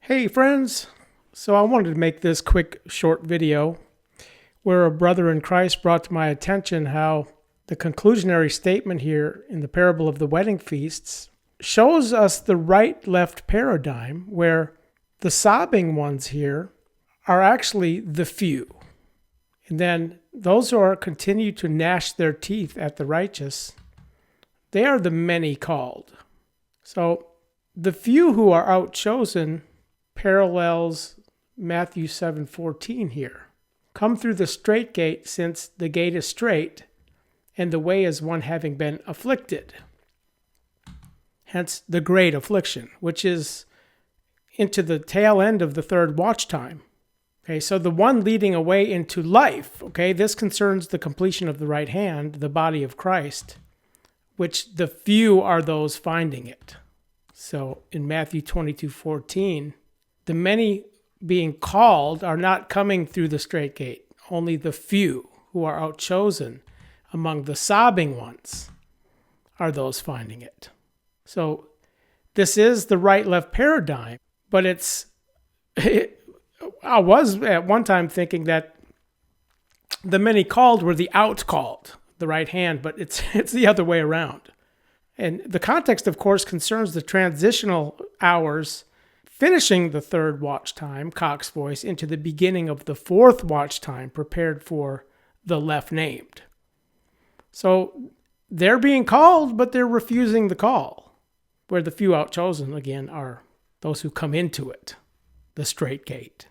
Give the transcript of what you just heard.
Hey friends, so I wanted to make this quick short video where a brother in Christ brought to my attention how the conclusionary statement here in the parable of the wedding feasts shows us the right-left paradigm where the sobbing ones here are actually the few. And then those who continue to gnash their teeth at the righteous, they are the many called. So the few who are outchosen parallels Matthew 7:14 here. Come through the strait gate, since the gate is strait, and the way is one having been afflicted. Hence the great affliction, which is into the tail end of the third watch time. Okay, so the one leading away into life, okay, this concerns the completion of the right hand, the body of Christ, which the few are those finding it. So in Matthew 22:14, the many being called are not coming through the strait gate. Only the few who are outchosen among the sobbing ones are those finding it. So this is the right-left paradigm, but I was at one time thinking that the many called were the out-called, the right hand, but it's the other way around. And the context, of course, concerns the transitional hours finishing the third watch time, cock's voice, into the beginning of the fourth watch time, prepared for the left named. So they're being called, but they're refusing the call, where the few outchosen, again, are those who come into it, the strait gate.